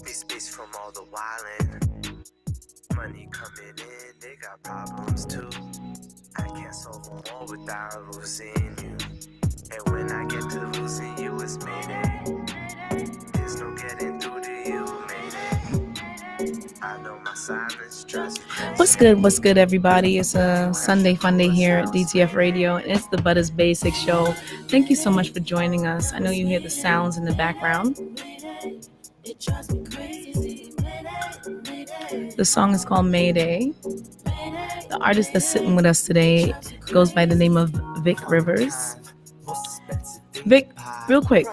Space from all the wildin'. Money coming in, they got problems too. I can't solve them all without losing you. And when I get to losing you, it's mayday. There's no getting through to you, mayday. I know my silence drives you crazy. What's good, everybody? It's a Sunday Fun Day here at DTF Radio, and it's the Butters Basic Show. Thank you so much for joining us. I know you hear the sounds in the background. The song is called Mayday. The artist that's sitting with us today goes by the name of Vic Rivers. Vic, real quick.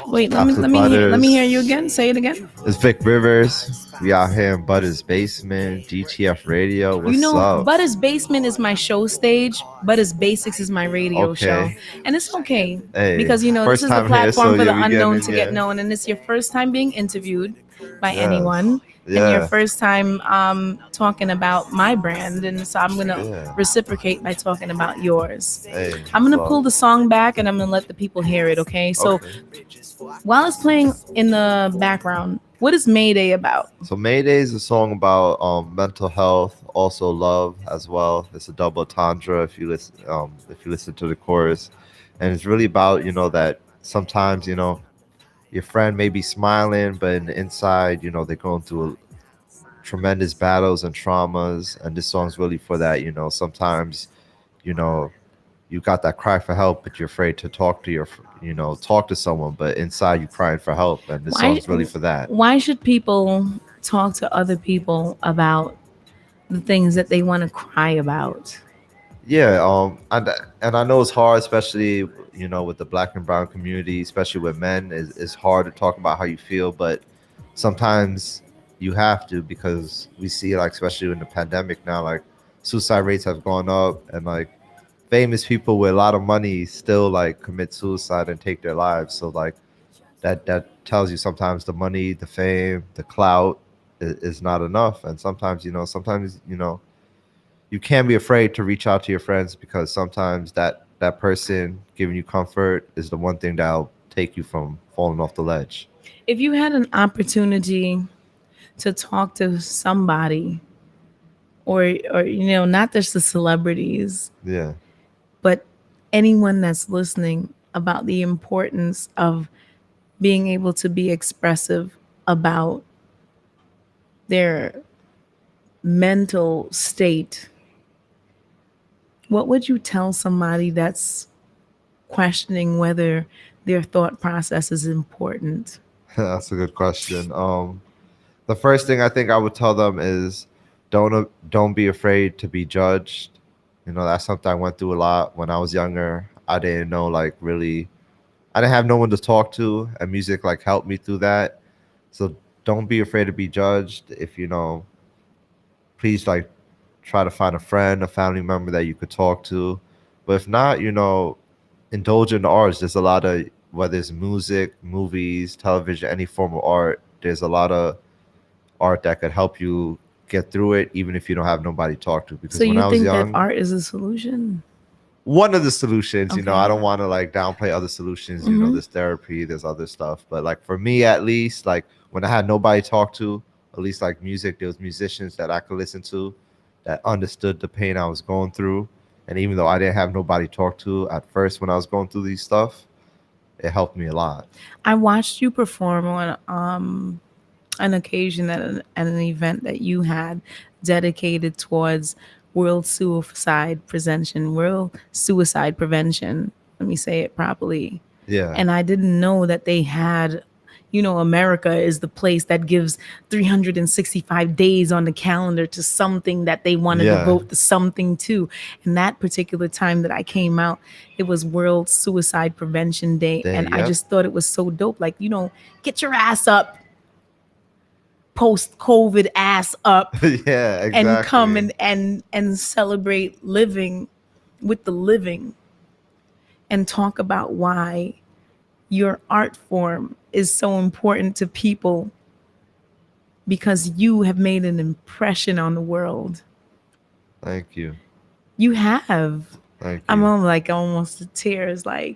Wait, let me hear you again. Say it again. It's Vic Rivers. We out here in Butters Basement, DTF Radio. What's up? Butters Basement is my show stage. Butters Basics is my radio show. And it's okay. Because, this is the platform for the unknown to get known. And it's your first time being interviewed by anyone. Yeah. And your first time talking about my brand. And so I'm going to reciprocate by talking about yours. I'm going to pull the song back and I'm going to let the people hear it, okay? So while it's playing in the background, what is Mayday about? So Mayday is a song about mental health, also love as well. It's a double entendre if you listen to the chorus. And it's really about, that sometimes, your friend may be smiling, but in the inside, they're going through tremendous battles and traumas. And this song's really for that. Sometimes, you got that cry for help, but you're afraid to talk to someone, but inside you crying for help. And this song's really for that. Why should people talk to other people about the things that they want to cry about? Yeah, and I know it's hard, especially with the Black and brown community, especially with men. It's hard to talk about how you feel, but sometimes you have to, because we see, like, especially in the pandemic now, like, suicide rates have gone up, and like famous people with a lot of money still like commit suicide and take their lives. So like that tells you sometimes the money, the fame, the clout is not enough. And sometimes you can't be afraid to reach out to your friends, because sometimes that person giving you comfort is the one thing that'll take you from falling off the ledge. If you had an opportunity to talk to somebody, or not just the celebrities, but anyone that's listening, about the importance of being able to be expressive about their mental state, what would you tell somebody that's questioning whether their thought process is important? That's a good question. The first thing I think I would tell them is don't be afraid to be judged. That's something I went through a lot when I was younger. I didn't know, I didn't have no one to talk to, and music helped me through that. So don't be afraid to be judged. If please try to find a friend, a family member that you could talk to. But if not, indulge in the arts. There's a lot of, whether it's music, movies, television, any form of art, there's a lot of art that could help you get through it, even if you don't have nobody to talk to. Because so when I was young, that art is a solution? One of the solutions. Okay. I don't want to downplay other solutions. There's therapy, there's other stuff, but for me, at least, when I had nobody to talk to, at least music, there was musicians that I could listen to that understood the pain I was going through. And even though I didn't have nobody to talk to at first when I was going through these stuff, it helped me a lot. I watched you perform on an occasion at an event that you had dedicated towards world suicide prevention. Let me say it properly. Yeah. And I didn't know that they had, America is the place that gives 365 days on the calendar to something that they want to devote to something to. And that particular time that I came out, it was World Suicide Prevention Day. And I just thought it was so dope. Get your ass up. Post-COVID ass up. Yeah, exactly. And come and celebrate living with the living, and talk about why your art form is so important to people, because you have made an impression on the world. Thank you. You have. Thank you. I'm almost to tears. I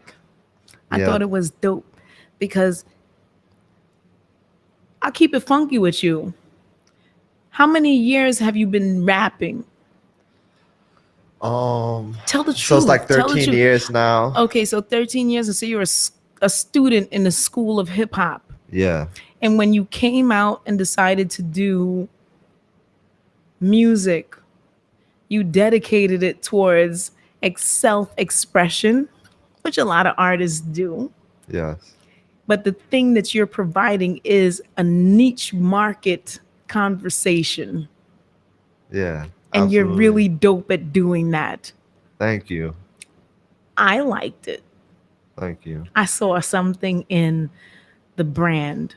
thought it was dope, because I'll keep it funky with you. How many years have you been rapping? Tell the So it's truth. like Tell the 13 truth. years now. Okay, so 13 years, and so you're a student in the school of hip hop. Yeah. And when you came out and decided to do music, you dedicated it towards self expression, which a lot of artists do. Yes. But the thing that you're providing is a niche market conversation. Yeah. And you're Absolutely. really dope at doing that. Thank you. I liked it. Thank you. I saw something in the brand.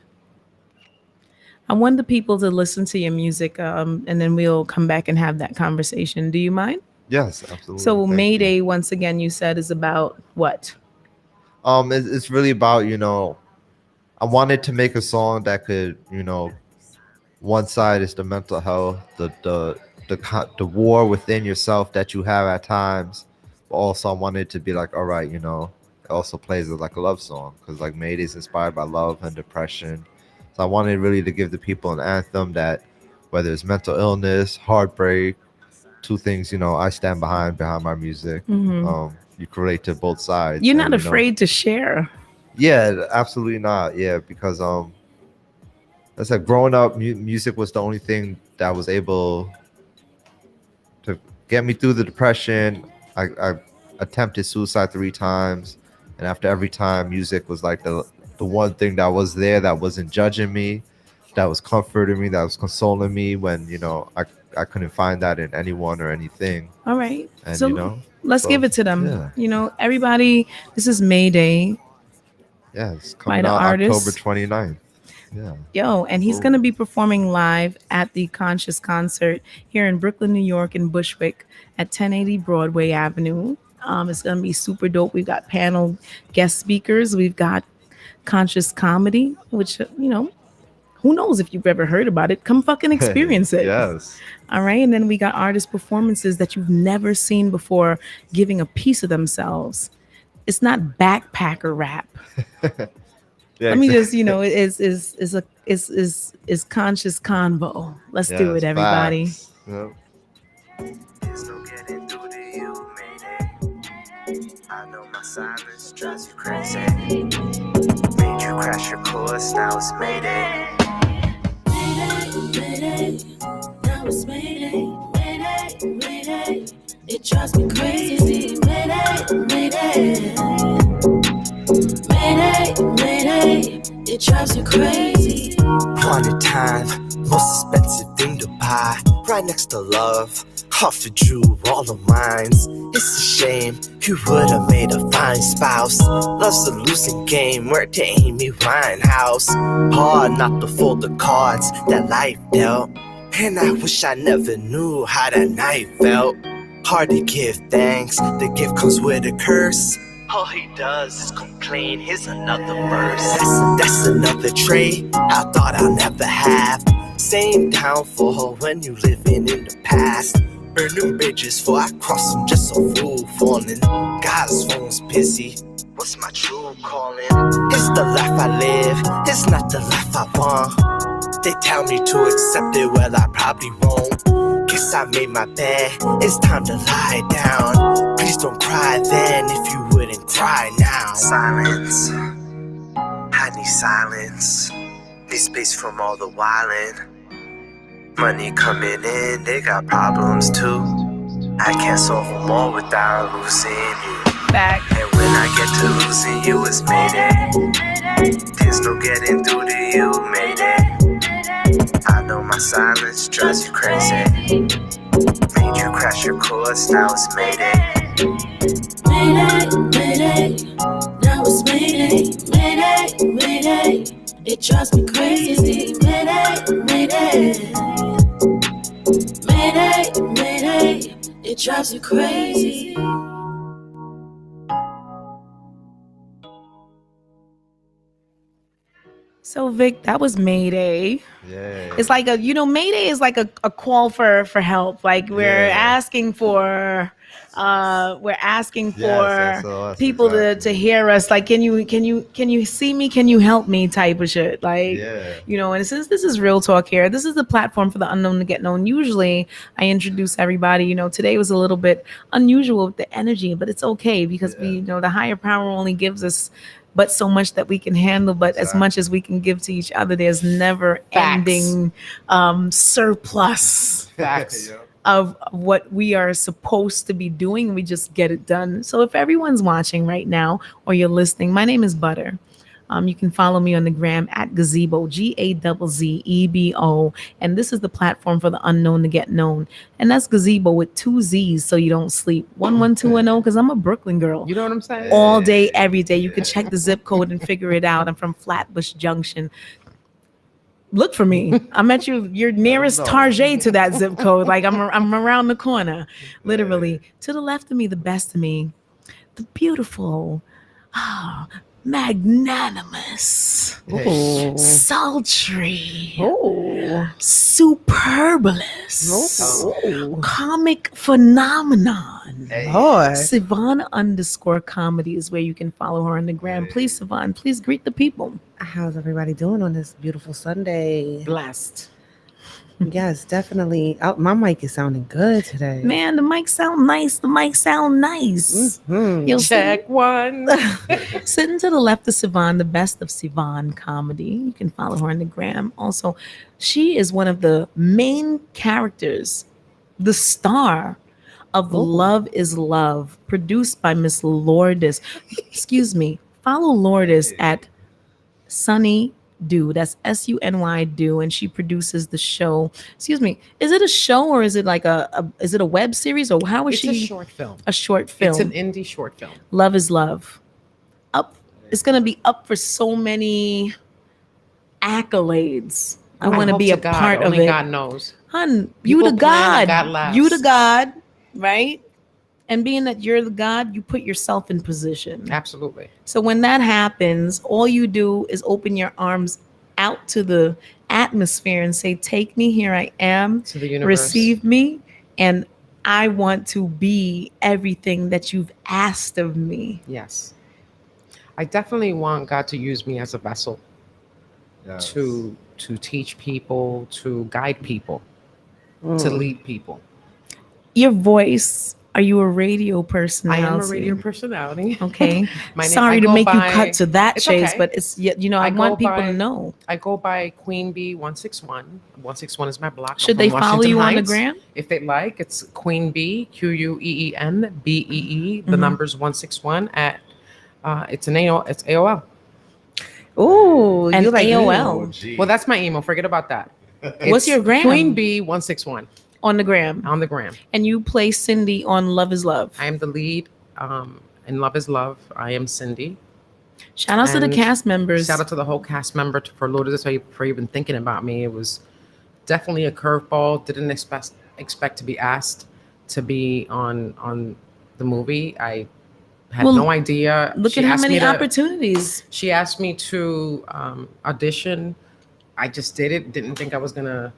I want the people to listen to your music, and then we'll come back and have that conversation. Do you mind? Yes, absolutely. So, Thank you. Mayday, once again, you said is about what? It's really about, I wanted to make a song that could, one side is the mental health, the war within yourself that you have at times, but also I wanted it to be like, all right, it also plays as like a love song because like Made is inspired by love and depression. So I wanted really to give the people an anthem that, whether it's mental illness, heartbreak, two things, I stand behind my music. You can relate to both sides, You're and not afraid to share. yeah, absolutely not. Yeah, because I said growing up, music was the only thing that was able to get me through the depression. I attempted suicide 3 times, and after every time, music was like the one thing that was there, that wasn't judging me, that was comforting me, that was consoling me when I couldn't find that in anyone or anything. All right. And So let's so give it to them. yeah, Everybody, this is Mayday yeah, it's by coming the out October artist. 29th. Yeah, Yo, and he's going to absolutely. be performing live at the Conscious Concert here in Brooklyn, New York, in Bushwick at 1080 Broadway Avenue. It's going to be super dope. We've got panel guest speakers. We've got conscious comedy, which, who knows if you've ever heard about it? Come fucking experience it. Yes. All right. And then we got artist performances that you've never seen before giving a piece of themselves. It's not backpacker rap. Yeah, Let me just, exactly. is conscious convo. Let's do it, Yes, everybody. facts. Yep. There's no getting through to you, Mayday. I know my silence drives you crazy. Made you crash your course, now it's Mayday. Mayday, now it's Mayday, Mayday, Mayday. It drives me crazy. Mayday, Mayday, Mayday, Mayday. It drives you crazy. One at a time, most expensive thing to buy. Right next to love, offered you all of mines. It's a shame, you would have made a fine spouse. Love's a losing game, where to Amy Winehouse. Hard not to fold the cards that life dealt. And I wish I never knew how that night felt. Hard to give thanks, the gift comes with a curse. All he does is complain, here's another verse. That's another trait I thought I'll never have. Same downfall when you living in the past. Burning bridges for I cross them, just a fool falling. God's phone's busy, what's my true calling? It's the life I live, it's not the life I want. They tell me to accept it, well I probably won't. Guess I made my bed, it's time to lie down. Please don't cry then if you wouldn't cry now. Silence, I need silence. Need space from all the wildin'. Money coming in, they got problems too. I can't solve them all without losing you. Back. And when I get to losing you, it's Mayday. There's no getting through to you, Mayday. I know my silence drives you crazy. Made you crash your course, now it's Mayday. Mayday, Mayday, now it's Mayday, Mayday, Mayday. It drives me crazy. Mayday, Mayday, Mayday, Mayday. It drives you crazy. So Vic, that was Mayday. Yeah. It's like Mayday is like a call for help. Like Yeah. we're asking Yes, for SOS, people to exactly. hear us. Like, can you see me? Can you help me? Type of shit. Like, Yeah. and since this is real talk here, this is the platform for the unknown to get known. Usually I introduce everybody. Today was a little bit unusual with the energy, but it's okay because Yeah. the higher power only gives us but so much that we can handle, but as much Exactly. as we can give to each other, there's never ending surplus Facts. Yep. of what we are supposed to be doing. We just get it done. So if everyone's watching right now or you're listening, my name is Butter. You can follow me on the gram at Gazebo, GAZZEBO. And this is the platform for the unknown to get known. And that's Gazebo with 2 Z's so you don't sleep. 11210, because I'm a Brooklyn girl. You know what I'm saying? All day, every day. You can check the zip code and figure it out. I'm from Flatbush Junction. Look for me. I'm at your nearest know. Target to that zip code. Like I'm around the corner, literally. To the left of me, the best of me, the beautiful, magnanimous, Ooh. sultry, Ooh. superbulous, Ooh. comic phenomenon. Hey. Boy. Savon_comedy is where you can follow her on the gram. Please, Savon, please greet the people. How's everybody doing on this beautiful Sunday? Blessed. Yes, definitely. Oh, my mic is sounding good today. Man, the mic sound nice. Mhm. You'll Check one. Sitting to the left of Sivan, the best of Sivan comedy. You can follow her on the gram. Also, she is one of the main characters, the star of Love is Love, produced by Miss Lourdes. Excuse me. Follow Lourdes at Sunny Do. That's SUNY Do, and she produces the show. Excuse me. Is it a show or is it like is it a web series or how is It's she? a short film. A short film. It's an indie short film. Love is Love. It's gonna be up for so many accolades. I want to hope be a God, part of only it. God knows. Hun, you People the plan God. and God laughs. You the God, right? And being that you're the God, you put yourself in position. Absolutely. So when that happens, all you do is open your arms out to the atmosphere and say, "Take me, here I am. To the universe. Receive me, and I want to be everything that you've asked of me." Yes. I definitely want God to use me as a vessel Yes. to teach people, to guide people, to lead people. Your voice. Are you a radio I personality? am a radio personality. Okay. My name- Sorry I to go make you by- cut to that It's chase, okay. but it's I go want people by- to know. I go by Queen Bee 161. 161 is my block. I'm Should from they follow Washington you on the Heights. gram? If they like, it's Queen Bee, QUEEN, BEE. The number's 161 at it's AOL. Ooh, And you like AOL. OG. Well, that's my email. Forget about that. What's your gram? Queen Bee 161 On the gram. on the gram. And you play Cindy on Love is Love. I am the lead in Love is Love. I am Cindy. Shout out to the And cast members. Shout out to the whole cast member for Lourdes for even thinking about me. It was definitely a curveball. Didn't expect to be asked to be on the movie. I had no idea. Look She at how asked many me to- opportunities. She asked me to audition. I just did it. Didn't think I was gonna,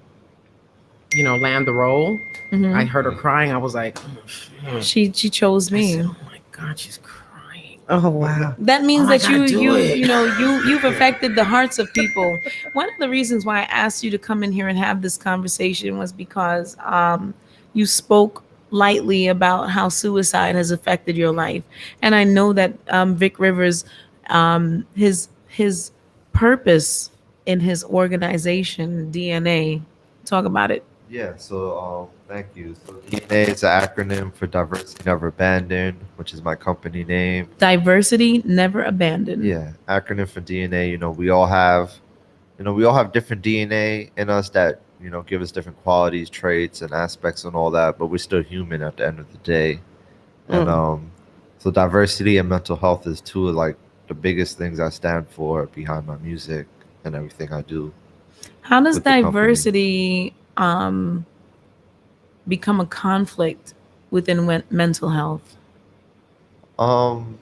land the role. Mhm. I heard her crying. I was like, She chose I me. said, oh my God, she's crying. Oh wow. That means I that gotta do it. you've affected the hearts of people. One of the reasons why I asked you to come in here and have this conversation was because you spoke lightly about how suicide has affected your life, and I know that Vic Rivers, his purpose in his organization DNA. Talk about it. Yeah, so thank you. So DNA is an acronym for Diversity Never Abandoned, which is my company name. Diversity never abandoned. Yeah, acronym for DNA. We all have different DNA in us that give us different qualities, traits, and aspects, and all that. But we're still human at the end of the day. And so diversity and mental health is two of like the biggest things I stand for behind my music and everything I do. How does with the company. diversity become a conflict within mental health? Um,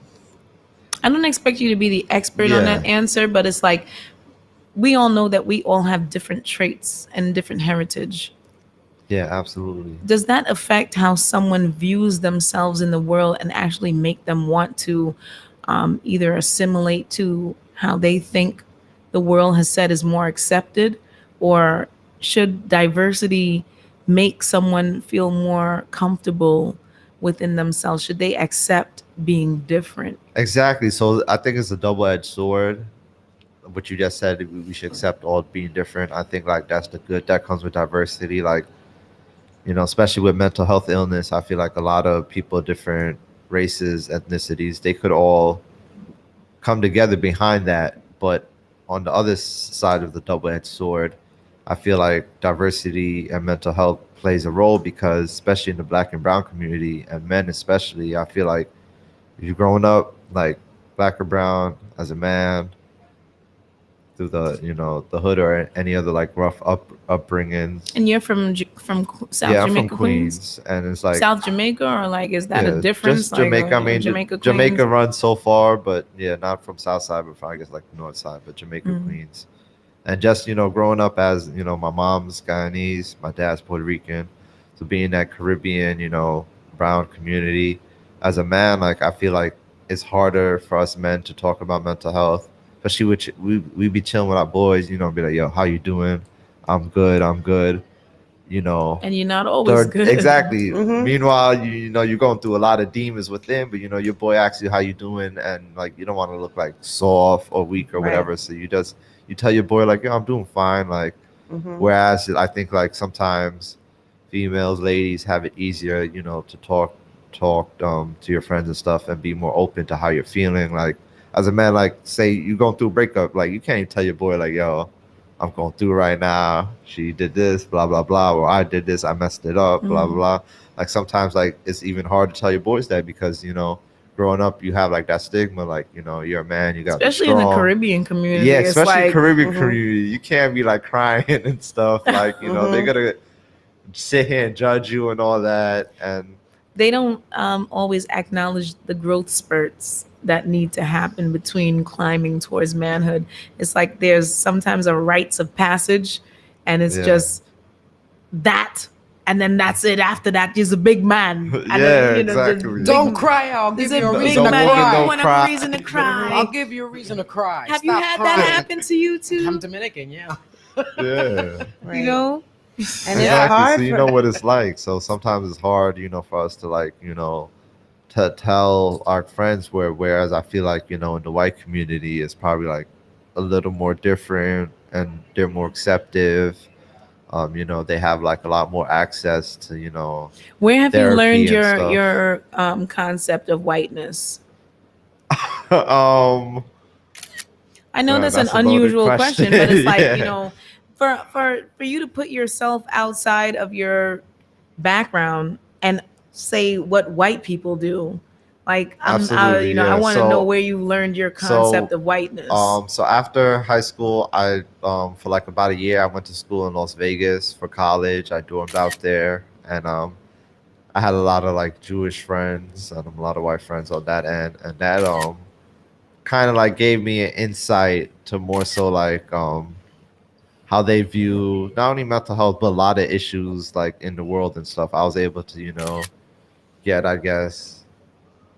I don't expect you to be the expert on Yeah. that answer, but it's like we all know that we all have different traits and different heritage. Yeah, absolutely. Does that affect how someone views themselves in the world and actually make them want to either assimilate to how they think the world has said is more accepted, or should diversity make someone feel more comfortable within themselves? Should they accept being different? Exactly. So I think it's a double-edged sword. What you just said, we should accept all being different. I think like that's the good that comes with diversity. Like, especially with mental health illness, I feel like a lot of people, different races, ethnicities, they could all come together behind that. But on the other side of the double-edged sword, I feel like diversity and mental health plays a role because, especially in the Black and Brown community, and men especially, I feel like if you're growing up like Black or brown as a man through the hood or any other like rough upbringings. And you're from South Yeah, I'm from Jamaica, Queens? Queens, and it's like South Jamaica, or like, is that a yeah, difference? just Like, Jamaica. I mean, Jamaica, Jamaica Queens? runs so far, but yeah, not from South side, but from I guess like the North side, but Jamaica, Mm. Queens. And just growing up as my mom's Guyanese, my dad's Puerto Rican, so being that Caribbean, brown community, as a man, like I feel like it's harder for us men to talk about mental health, especially we be chilling with our boys, be like, yo, how you doing? I'm good, I'm good, you know. And you're not always good. Exactly. Mhm. Meanwhile, you're going through a lot of demons within, but your boy asks you how you doing, and like you don't want to look like soft or weak or Right. whatever. So you tell your boy like, yo, I'm doing fine. Like, Mhm. whereas I think like sometimes females, ladies have it easier, to talk to your friends and stuff and be more open to how you're feeling. Like as a man, like say you're going through a breakup, like you can't even tell your boy like, yo, I'm going through right now. She did this, blah blah blah, or I did this, I messed it up, blah Mhm. blah. Like sometimes, like it's even hard to tell your boys that because growing up, you have like that stigma, like you're a man, you got to be Especially in the strong. Caribbean community. Yeah, It's especially like, Caribbean Mhm. community, you can't be like crying and stuff. Like they're Mhm. gonna sit here and judge you and all that, and they don't always acknowledge the growth spurts that need to happen between climbing towards manhood. It's like there's sometimes a rites of passage, and it's yeah, just that, and then that's it. After that, there's a big man, and yeah, then, exactly. Don't cry. I'll There's give you a a big reason to man. woman, You cry. want cry. a reason to cry. I'll give you a reason to cry. Have you Stop had crying. that happen to you too? I'm Dominican, yeah. Yeah. Right. You know, And it's Exactly. hard So you for know what it's like. So sometimes it's hard, for us to like, to tell our friends whereas I feel like, in the white community it's probably like a little more different and they're more acceptive. They have like a lot more access to, where have you therapy learned and your stuff. concept of whiteness? um I know man, that's an that's a loaded unusual question, but it's like, Yeah. for you to put yourself outside of your background and say what white people do. Like Absolutely, I yeah. want to know where you learned your concept So of whiteness. so after high school, I for like about a year I went to school in Las Vegas for college. I dormed out there, and I had a lot of like Jewish friends and a lot of white friends on that end, and that kind of like gave me an insight to more so like how they view not only mental health but a lot of issues like in the world and stuff. I was able to get, I guess,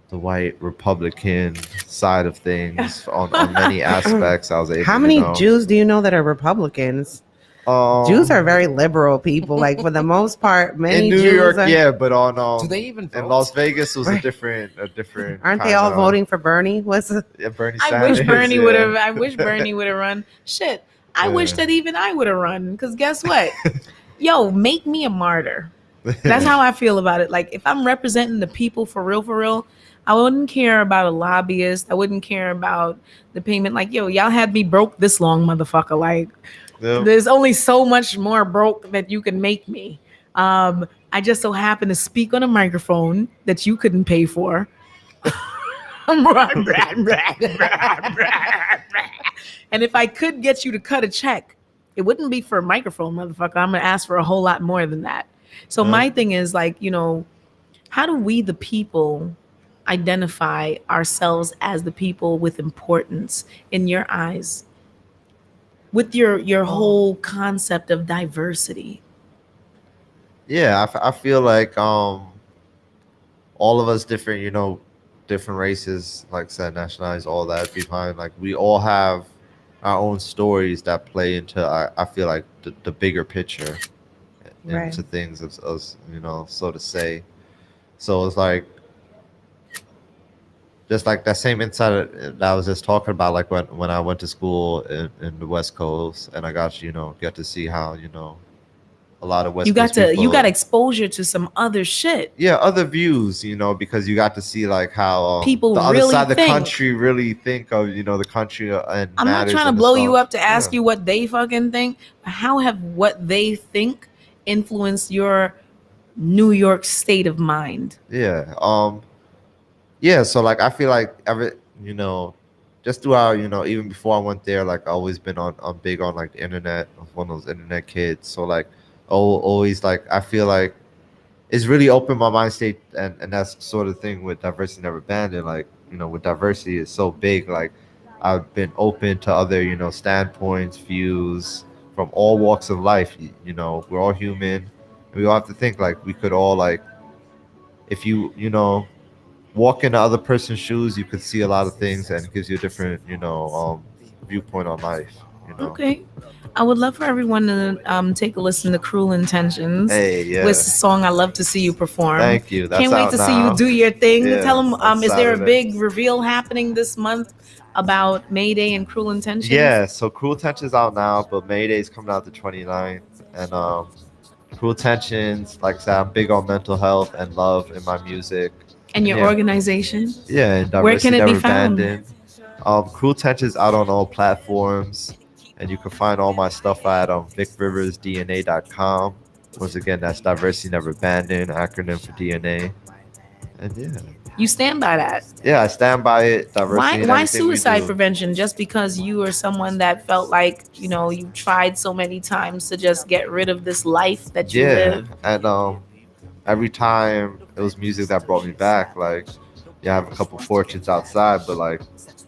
the white Republican side of things on many aspects. I was able, how many Jews do you know that are Republicans? Jews are very liberal people. Like for the most part, many in New Jews York, are, yeah, but on Do they even vote? in Las Vegas was Right. a different. aren't they all voting for Bernie? What's the, Yeah, Bernie I Sanders. wish Bernie yeah. would have. I wish Bernie would have run. Shit, I wish Yeah. that even I would have run. Because guess what? Yo, make me a martyr. That's how I feel about it. Like if I'm representing the people for real, I wouldn't care about a lobbyist. I wouldn't care about the payment. Like, yo, y'all had me broke this long, motherfucker. Like, Yep. there's only so much more broke that you can make me. I just so happen to speak on a microphone that you couldn't pay for. And if I could get you to cut a check, it wouldn't be for a microphone, motherfucker. I'm gonna ask for a whole lot more than that. So my thing is like, how do we the people identify ourselves as the people with importance in your eyes? with your whole concept of diversity? Yeah, I feel like all of us different, different races, like I said, nationalities, all that behind, like we all have our own stories that play into I feel like the bigger picture Right. into things as so to say. So it's like just like that same insight that I was just talking about, like when I went to school in the West Coast, and I got to, get to see how, a lot of West Coast You got people, exposure to some other shit. yeah, other views, because you got to see like how People the other really side of the think. country really think of, the country and I'm not matters trying to and the blow you stuff. up to ask you what they fucking think, but how have what they think influenced your New York state of mind? Yeah. Yeah, so like I feel like you know, just throughout, even before I went there, like I always been on big on like the internet. I was one of those internet kids. So like always like I feel like it's really opened my mind state, and that's the sort of thing with diversity never abandoned. Like, with diversity is so big, like I've been open to other, standpoints, views from all walks of life. We're all human, and we all have to think like we could all like if walk in the other person's shoes, you could see a lot of things, and it gives you a different, viewpoint on life. Okay. I would love for everyone to take a listen to Cruel Intentions. Hey, yeah. With the song I love to see you perform. Thank you. That's Can't wait out to see you now. do your thing. Yeah, Tell them, on is there a Saturday. big reveal happening this month about Mayday and Cruel Intentions? Yeah, so Cruel Tensions out now, but Mayday's coming out the 29th. And Cruel Tensions, like I said, I'm big on mental health and love in my music. And your Yeah. organization? Yeah, and Where can Diversity it be Never found? Abandoned. Cruel Tensions out on all platforms, and you can find all my stuff at vicriversdna.com. Once again, that's Diversity Never Abandoned, acronym for DNA. And yeah. You stand by that. Yeah, I stand by it. Diversity in Why everything we suicide do. prevention? Just because you are someone that felt like, you tried so many times to just get rid of this life that you live? And every time it was music that brought me back. Like, yeah, I have a couple fortunes outside, but like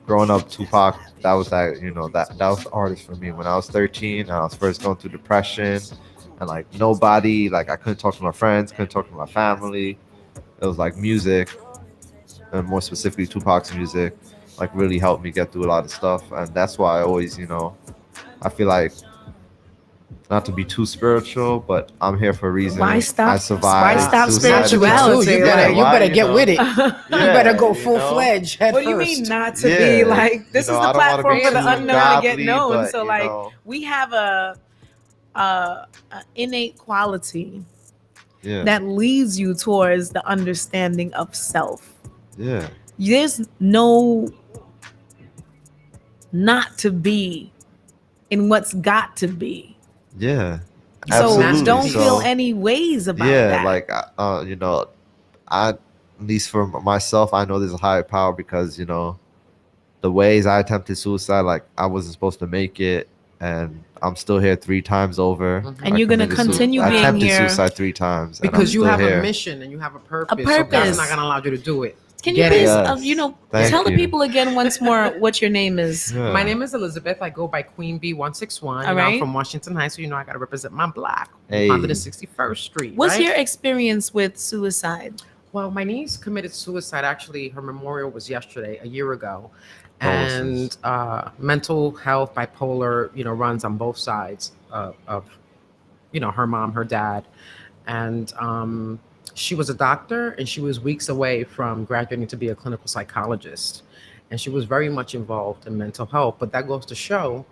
growing up, Tupac, that was that was the artist for me. When I was 13, I was first going through depression, and like nobody, like I couldn't talk to my friends, couldn't talk to my family. It was like music, and more specifically Tupac's music, like really helped me get through a lot of stuff, and that's why I always, I feel like not to be too spiritual, but I'm here for a reason. Why stop? I survived. Why stop suicide spirituality? You better, you better get with it. Yeah, You better go full fledged. What do you mean not to be Yeah. like? This is the I don't wanna platform be for the too unknown to get godly, known. but, So like, we have a innate quality yeah, that leads you towards the understanding of self. yeah, There's no not to be in what's got to be. yeah. So Absolutely. don't feel So, any ways about yeah, that. like I at least for myself, I know there's a higher power because the ways I attempted suicide, like I wasn't supposed to make it, and I'm still here 3 times over. And I you're gonna committed continue I being attempted here suicide 3 times and I'm Because you still have here. a mission and you have a purpose. So purpose. God's not gonna allow you to do it. Can you Get please, it. Yes. Thank tell the you. people again once more what your name is? Yeah. My name is Elizabeth. I go by Queen Bee 161. All I'm right. from Washington Heights, so I gotta represent my black. Hey. 161st Street. What's right? your experience with suicide? Well, my niece committed suicide. Actually, her memorial was yesterday, a year ago. Condolences. And mental health, bipolar, runs on both sides of her mom, her dad. And she was a doctor, and she was weeks away from graduating to be a clinical psychologist. And she was very much involved in mental health. But that goes to show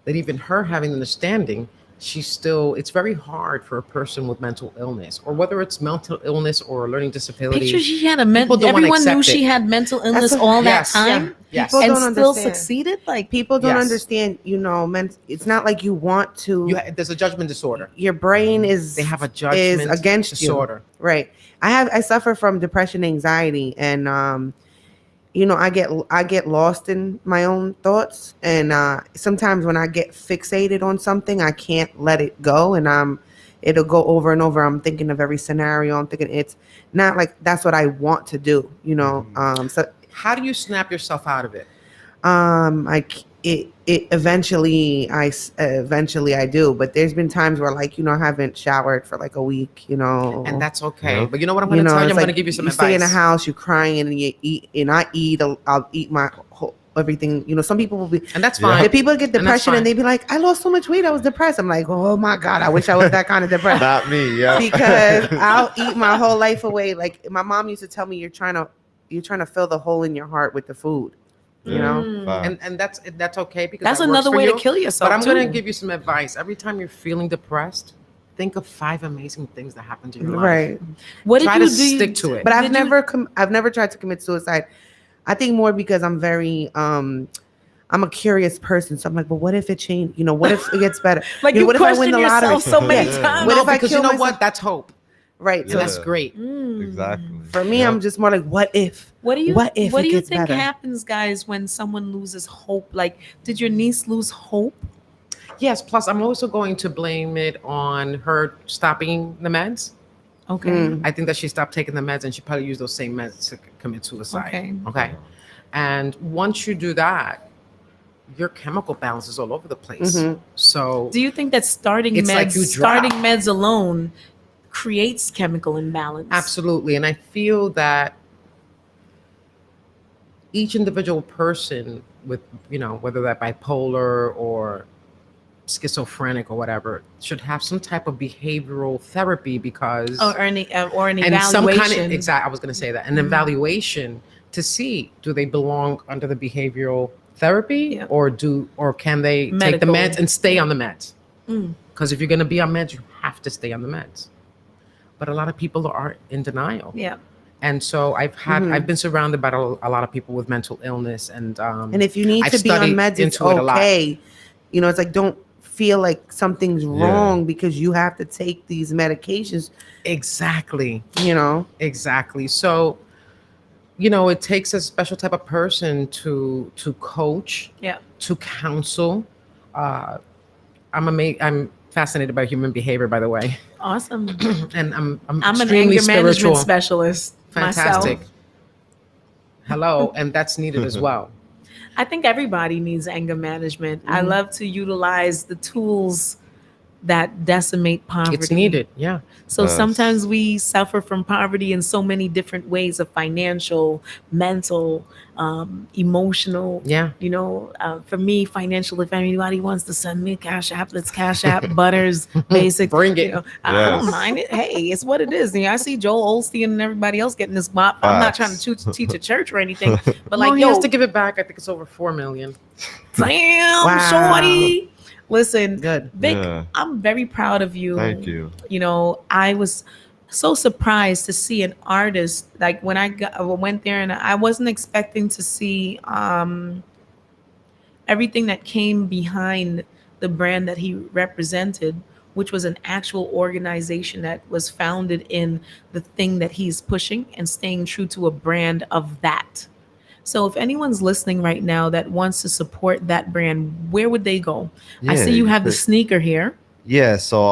that even her having understanding, it's very hard for a person with mental illness, or whether it's mental illness or learning disability. Picture she had a People don't wanna everyone knew accept she it. had mental illness That's all Yes, that time Yes. People and don't still understand. succeeded. Like People don't Yes. understand, it's not like you want to. There's a judgment disorder. Your brain is They have a judgment against disorder. you. Right. I suffer from depression, anxiety, and I get lost in my own thoughts, and sometimes when I get fixated on something, I can't let it go, and it'll go over and over. I'm thinking of every scenario. I'm thinking it's not like that's what I want to do. So How do you snap yourself out of it? it eventually I do, but there's been times where like I haven't showered for like a week, And that's okay. Yeah. But you know what I'm going to tell you? I'm it's going to like give you some you advice. stay in the house, you're crying, and you eat, and I'll eat my whole, everything. Some people will be, And that's Yeah. fine. the people get And that's depression fine. and they be like, I lost so much weight, I was depressed. I'm like, oh my God, I wish I was that kind of depressed. Not me, yeah. Because I'll eat my whole life away. Like my mom used to tell me, you're trying to fill the hole in your heart with the food. Facts. And that's okay, because That's that works another for way you. to kill yourself. But I'm going too. to give you some advice. Every time you're feeling depressed, think of 5 amazing things that happened in your life. Right. What did Try you to do? stick to it. But Did you- I've never tried to commit suicide. I think more because I'm very I'm a curious person. So I'm like, but what if it changed? What if it gets better? Like you what if I win question the lottery? yourself so many Yeah. times. What No, if I because kill you know myself? what? That's hope. Right. So So that's great. Exactly. for me, Yep. I'm just more like, what if? What do you What if it do you gets think better? happens, guys, when someone loses hope? Like, did your niece lose hope? Yes. Plus, I'm also going to blame it on her stopping the meds. Okay. Mm. I think that she stopped taking the meds, and she probably used those same meds to commit suicide. Okay. Okay. And once you do that, your chemical balance is all over the place. Mhm. So Do you think that starting It's like meds, you drop. starting meds alone, creates chemical imbalance? absolutely. And I feel that each individual person with, whether that bipolar or schizophrenic or whatever, should have some type of behavioral therapy, because Or an and evaluation. some kind of exact. I was going to say that an Mhm. evaluation to see, do they belong under the behavioral therapy, Yeah. or can they take the Medical. meds and stay on the meds? Mm. Because if you're going to be on meds, you have to stay on the meds. But a lot of people are in denial. Yeah. And so Mhm. I've been surrounded by a lot of people with mental illness, and And if you need I've to be on studied meds, it's into it a lot. okay. It's like, don't feel like something's Yeah. wrong because you have to take these medications. Exactly. Exactly. So, it takes a special type of person to coach, Yeah. to counsel. I'm fascinated by human behavior, by the way, Awesome. and I'm I'm an extremely anger management spiritual. specialist. Fantastic. Myself. Hello, and that's needed as well. I think everybody needs anger management. I Mhm. love to utilize the tools that decimate poverty. It's needed. Yeah. So Yes. sometimes we suffer from poverty in so many different ways of financial, mental, emotional. Yeah. For me, financial, if anybody wants to send me Cash App, let's Cash App, Butters, Basic. Bring it. I don't Yes. mind it. Hey, it's what it is. I see Joel Osteen and everybody else getting this bop. I'm not trying Facts. to teach a church or anything, but Well, like, he has yo, to give it back. I think it's over 4 million. damn, Wow. shorty. Listen, Good. Vic, Yeah. I'm very proud of you. Thank you. I was so surprised to see an artist like when I went there, and I wasn't expecting to see everything that came behind the brand that he represented, which was an actual organization that was founded in the thing that he's pushing and staying true to a brand of that. So if anyone's listening right now that wants to support that brand, where would they go? I see you have the could- sneaker here. Yeah, so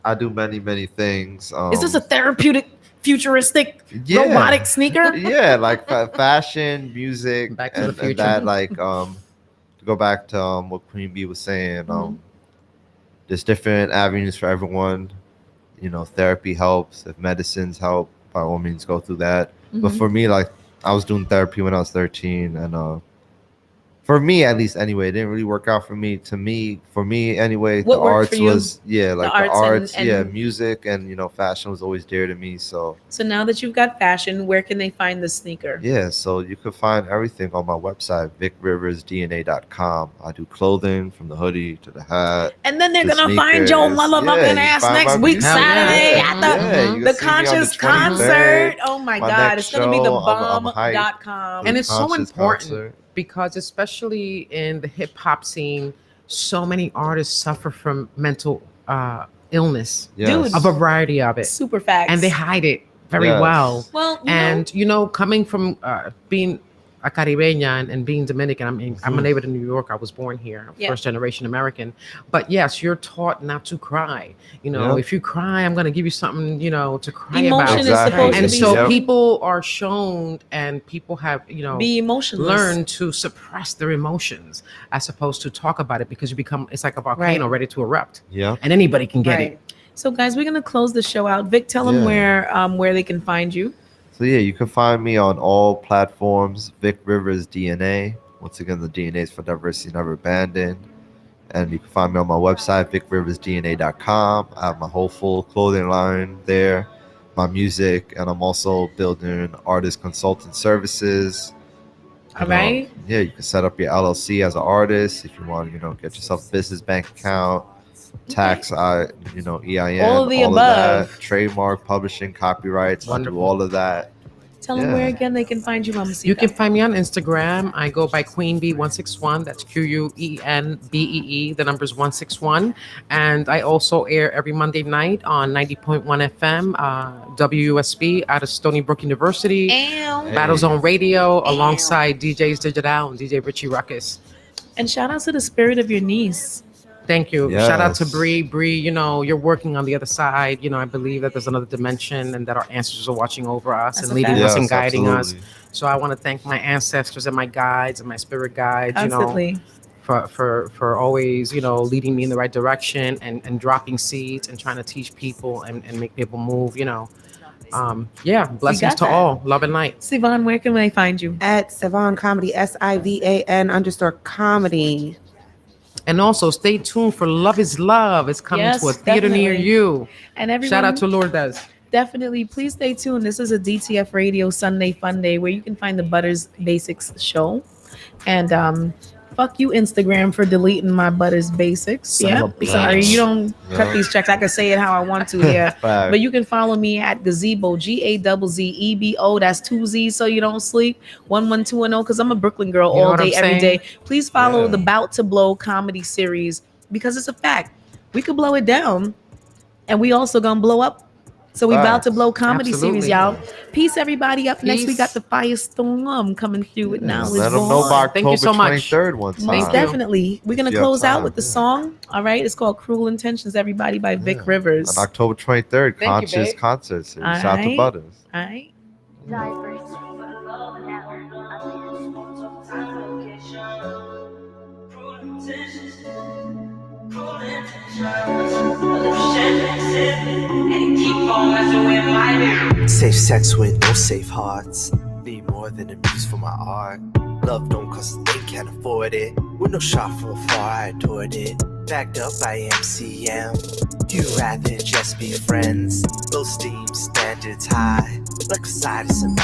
I do many things. Is this a therapeutic, futuristic, Yeah. robotic sneaker? Yeah, like fashion, music, Back to the and future. that, like to go back to what Queen Bee was saying. Mhm. There's different avenues for everyone. Therapy helps. If medicines help, by all means, go through that. But Mhm. for me, like I was doing therapy when I was 13, and for me at least, anyway, it didn't really work out for me. For me anyway, What the worked arts for you? was like the arts arts, and- music, and fashion was always dear to me. So So now that you've got fashion, where can they find the sneaker? yeah, so you can find everything on my website, vicriversdna.com. I do clothing from the hoodie to the hat. And then they're The gonna find Joe sneakers. motherfucking Yeah, you ass find next my week, music. Saturday, Yeah. at the Yeah, you the can see me on the Conscious 23rd. concert. Oh my My God, next it's gonna be the show, I'm hyped. bomb.com. And it's so Conscious important concert. because, especially in the hip hop scene, so many artists suffer from mental illness, Yes. a variety of it, Super facts. and they hide it very Yes. well. well, And coming from being a Caribeña and being Dominican, I'm a native in New York. I was born here, Yeah. first generation American. But yes, you're taught not to cry. You know, Yeah. if you cry, I'm going to give you something, you know, to cry Emotion about. is Exactly. supposed And to be so Yep. people are shown, and people have, you know, be emotionless. learn to suppress their emotions as opposed to talk about it, because you become, it's like a volcano Right. ready to erupt, Yeah. and anybody can get Right. it. So, guys, we're gonna close the show out. Vic, tell them Yeah. where they can find you. So yeah, you can find me on all platforms. Vic Rivers DNA. Once again, the DNA is for diversity, never abandoned. And you can find me on my website, vicriversdna.com. I have my whole full clothing line there, my music, and I'm also building artist consultant services. All right. Yeah, you can set up your LLC as an artist if you want, get yourself a business bank account, tax, EIN, All of the all above. of that, trademark, publishing, copyrights. I do Wonderful. all of that. Tell them Yeah. where again they can find you, Mama. You can find me on Instagram. I go by Queen Bee 161. That's QUENBEE. The number's 161. And I also air every Monday night on 90.1 FM, WUSB out of Stony Brook University. and Battle Zone Radio alongside DJs Digital and DJ Richie Ruckus. shout out to the spirit of your niece. Thank you. Shout out to Yes. Bree. Bree, you're working on the other side. I believe that there's another dimension and that our ancestors are watching over us That's and a leading fact. us and guiding us. absolutely. So I want to thank my ancestors and my guides and my spirit guides, Constantly. for always, leading me in the right direction and dropping seeds and trying to teach people and make people move, blessings got to that. all. Love and light. Sivan, where can they find you? At Sivan Comedy, SIVAN_comedy. And also stay tuned for Love is Love. It's coming Yes, to a theater near definitely. you. And everyone, Shout out to Lourdes. definitely, please stay tuned. This is a DTF Radio Sunday Fun Day where you can find the Butters Basics show. And fuck you, Instagram, for deleting my Butters Basics. Son Yeah, of a sorry, bitch. you don't cut Yeah. these checks. I can say it how I want to here. Fact. But you can follow me at Gazebo, GAZZEBO. That's 2 Z's so you don't sleep. 11210, because I'm a Brooklyn girl You know all what day, I'm every saying? day. Please follow Yeah. the Bout to Blow comedy series because it's a fact. We could blow it down and we also gonna blow up. So we about to Facts. blow comedy series, Absolutely. y'all. Peace, everybody. Up next, we Peace. got the Firestorm coming through with Yeah, Knowledge let them know Boy. about Thank you October so much. 23rd one time. Most Thank you. definitely. We're gonna If you have close out time, with the yeah. song. All right, it's called "Cruel Intentions." Everybody by Vic Yeah. Rivers. On October 23rd, Thank you, Conscious babe. Concert Series. Shout out to Alright. Butters. All right. Safe sex with no safe hearts. Need more than a muse for my art. Love don't cause they can't afford it. With no shot from afar, I adored it. Backed up by MCM. You rather just be friends. Low steam, standards high. Like Osiris and